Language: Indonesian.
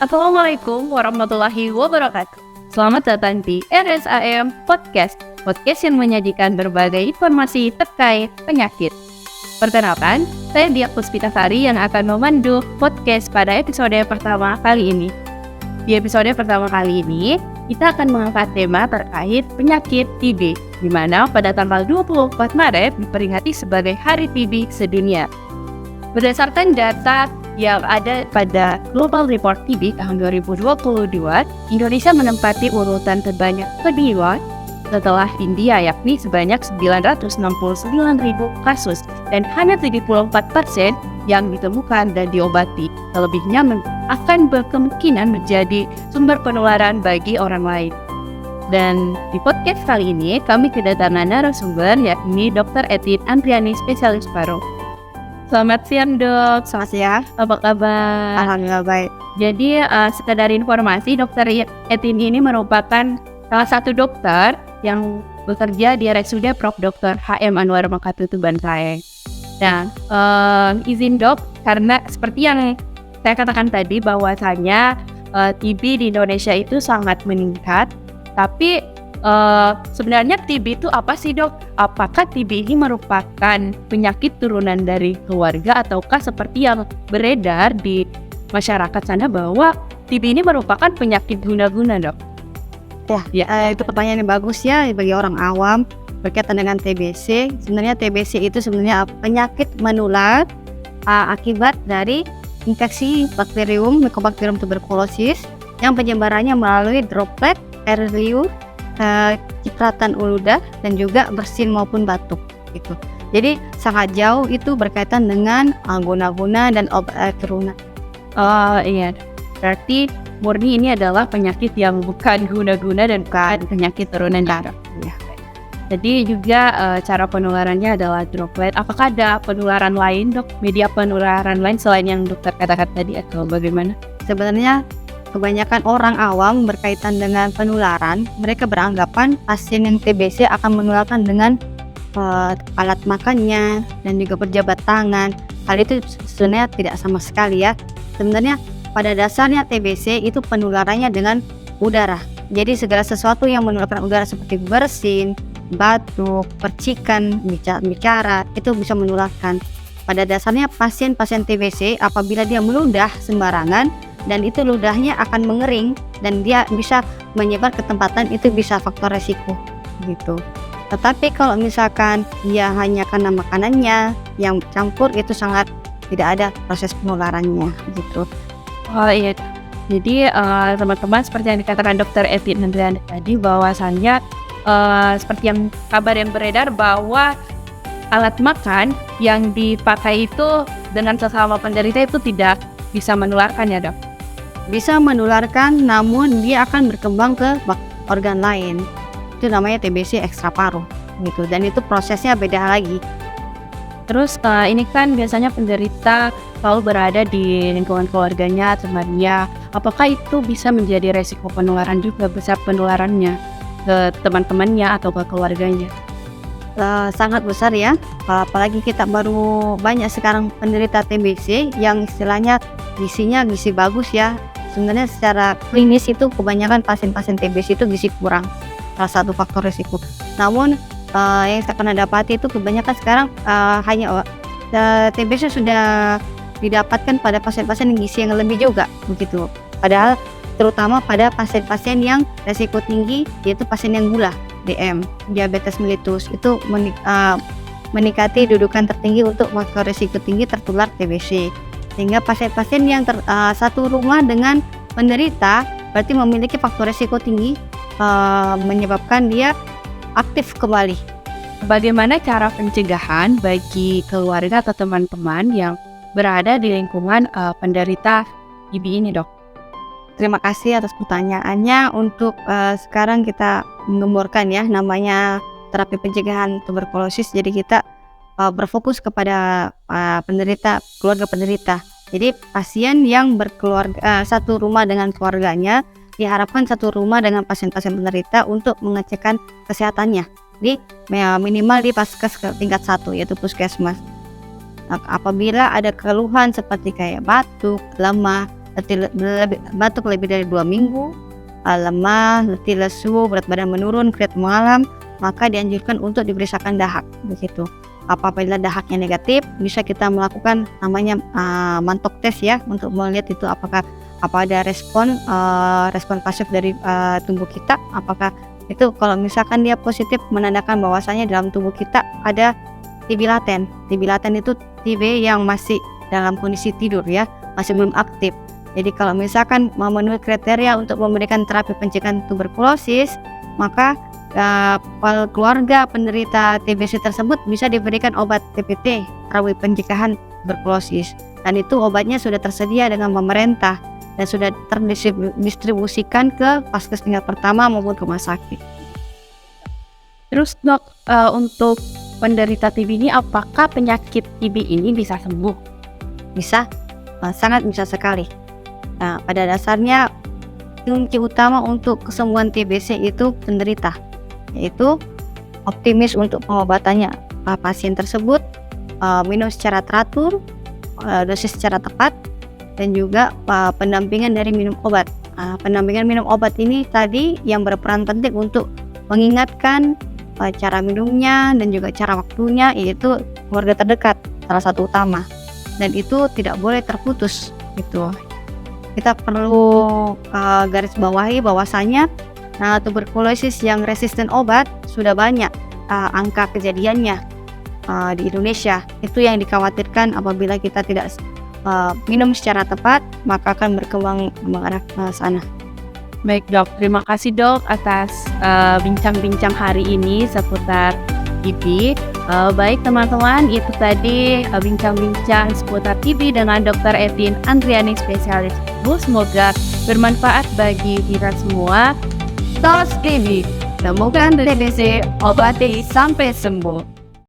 Assalamualaikum warahmatullahi wabarakatuh. Selamat datang di RSAM Podcast yang menyajikan berbagai informasi terkait penyakit. Perkenalkan, saya Dia Puspitasari yang akan memandu podcast pada episode pertama kali ini. Di episode pertama kali ini, kita akan mengangkat tema terkait penyakit TB, di mana pada tanggal 24 Maret diperingati sebagai Hari TB Sedunia. Berdasarkan data yang ada pada Global Report TB tahun 2022, Indonesia menempati urutan terbanyak kedua setelah India, yakni sebanyak 969.000 kasus dan hanya 74% yang ditemukan dan diobati. Selebihnya akan berkemungkinan menjadi sumber penularan bagi orang lain. Dan di podcast kali ini kami kedatangan narasumber yakni Dr. Etin Andriani, spesialis paru. Selamat siang dok. Selamat siang. Apa kabar? Alhamdulillah baik. Jadi sekedar informasi, Dr. Etin ini merupakan salah satu dokter yang bekerja di RSUD Prof. Dr. HM Anwar Makassar Bantaeng. Nah, izin dok, karena seperti yang saya katakan tadi bahwasanya TB di Indonesia itu sangat meningkat, tapi sebenarnya TB itu apa sih dok? Apakah TB ini merupakan penyakit turunan dari keluarga ataukah seperti yang beredar di masyarakat sana bahwa TB ini merupakan penyakit guna-guna dok? Itu pertanyaan yang bagus ya bagi orang awam berkaitan dengan TBC. Sebenarnya TBC itu sebenarnya penyakit menular akibat dari infeksi bakterium Mycobacterium tuberculosis yang penyebarannya melalui droplet, air liur, cipratan udara dan juga bersin maupun batuk gitu. Jadi sangat jauh itu berkaitan dengan guna-guna dan obat turunan. Oh iya, berarti murni ini adalah penyakit yang bukan guna-guna dan bukan penyakit turunan darah. Ya. Jadi juga cara penularannya adalah droplet. Apakah ada penularan lain dok? Media penularan lain selain yang dokter katakan tadi atau bagaimana? Sebenarnya kebanyakan orang awam berkaitan dengan penularan, mereka beranggapan pasien yang TBC akan menularkan dengan alat makannya dan juga berjabat tangan. Hal itu sebenarnya tidak sama sekali ya. Sebenarnya pada dasarnya TBC itu penularannya dengan udara. Jadi segala sesuatu yang menularkan udara seperti bersin, batuk, percikan, bicara itu bisa menularkan. Pada dasarnya pasien-pasien TBC apabila dia meludah sembarangan dan itu ludahnya akan mengering dan dia bisa menyebar ke tempatan, itu bisa faktor resiko gitu. Tetapi kalau misalkan dia hanya karena makanannya yang campur, itu sangat tidak ada proses penularannya gitu. Oh iya, jadi teman-teman seperti yang dikatakan Dr. Etin Andriani tadi bahwasannya seperti yang kabar yang beredar bahwa alat makan yang dipakai itu dengan sesama penderita itu tidak bisa menularkan ya dok? Bisa menularkan, namun dia akan berkembang ke organ lain. Itu namanya TBC ekstra paru gitu, dan itu prosesnya beda lagi. Terus ini kan biasanya penderita selalu berada di lingkungan keluarganya, temannya. Apakah itu bisa menjadi resiko penularan juga, besar penularannya ke teman-temannya atau ke keluarganya? Sangat besar ya, apalagi kita baru banyak sekarang penderita TBC yang istilahnya gizinya gizi bagus ya. Sebenarnya secara klinis itu kebanyakan pasien-pasien TBC itu gizi kurang, salah satu faktor risiko. Namun yang saya pernah dapati itu kebanyakan sekarang hanya TBC sudah didapatkan pada pasien-pasien yang gizi yang lebih juga begitu. Padahal terutama pada pasien-pasien yang risiko tinggi, yaitu pasien yang gula, DM, diabetes mellitus, itu meningkati dudukan tertinggi untuk faktor risiko tinggi tertular TBC. Sehingga pasien-pasien yang satu rumah dengan penderita berarti memiliki faktor risiko tinggi, menyebabkan dia aktif kembali. Bagaimana cara pencegahan bagi keluarga atau teman-teman yang berada di lingkungan penderita TB ini dok? Terima kasih atas pertanyaannya. Untuk sekarang kita menggemborkan ya namanya terapi pencegahan tuberkulosis. Jadi kita berfokus kepada keluarga penderita. Jadi pasien yang berkeluarga satu rumah dengan keluarganya, diharapkan satu rumah dengan pasien-pasien penderita untuk mengecekkan kesehatannya di minimal di Paskes tingkat 1, yaitu puskesmas. Apabila ada keluhan seperti kayak batuk, lemah, batuk lebih dari 2 minggu, lemah, letih lesu, berat badan menurun, kreat malam, maka dianjurkan untuk diperiksakan dahak begitu. Apabila dahaknya negatif, bisa kita melakukan namanya mantok test ya, untuk melihat itu apakah ada respon pasif dari tubuh kita. Apakah itu kalau misalkan dia positif, menandakan bahwasanya dalam tubuh kita ada TB laten. TB laten itu TB yang masih dalam kondisi tidur ya, masih belum aktif. Jadi kalau misalkan memenuhi kriteria untuk memberikan terapi pencegahan tuberkulosis, maka keluarga penderita TBC tersebut bisa diberikan obat TPT, terapi pencegahan tuberkulosis. Dan itu obatnya sudah tersedia dengan pemerintah dan sudah terdistribusikan ke vaskes tingkat pertama maupun rumah sakit. Terus dok, untuk penderita TB ini apakah penyakit TB ini bisa sembuh? Bisa, sangat bisa sekali. Nah, pada dasarnya kunci utama untuk kesembuhan TBC itu penderita, yaitu optimis untuk pengobatannya. Pasien tersebut minum secara teratur, dosis secara tepat, dan juga pendampingan dari minum obat. Pendampingan minum obat ini tadi yang berperan penting untuk mengingatkan cara minumnya dan juga cara waktunya, yaitu keluarga terdekat salah satu utama, dan itu tidak boleh terputus gitu. Kita perlu garis bawahi bahwasanya tuberkulosis yang resisten obat sudah banyak angka kejadiannya di Indonesia. Itu yang dikhawatirkan apabila kita tidak minum secara tepat, maka akan berkembang mengarah ke sana. Baik dok, terima kasih dok atas bincang-bincang hari ini seputar TB. Baik teman-teman, itu tadi bincang-bincang seputar TB dengan Dr. Evelyn Andriani, spesialis TB. Semoga bermanfaat bagi kita semua. Tos TB, temukan TBC, obati sampai sembuh.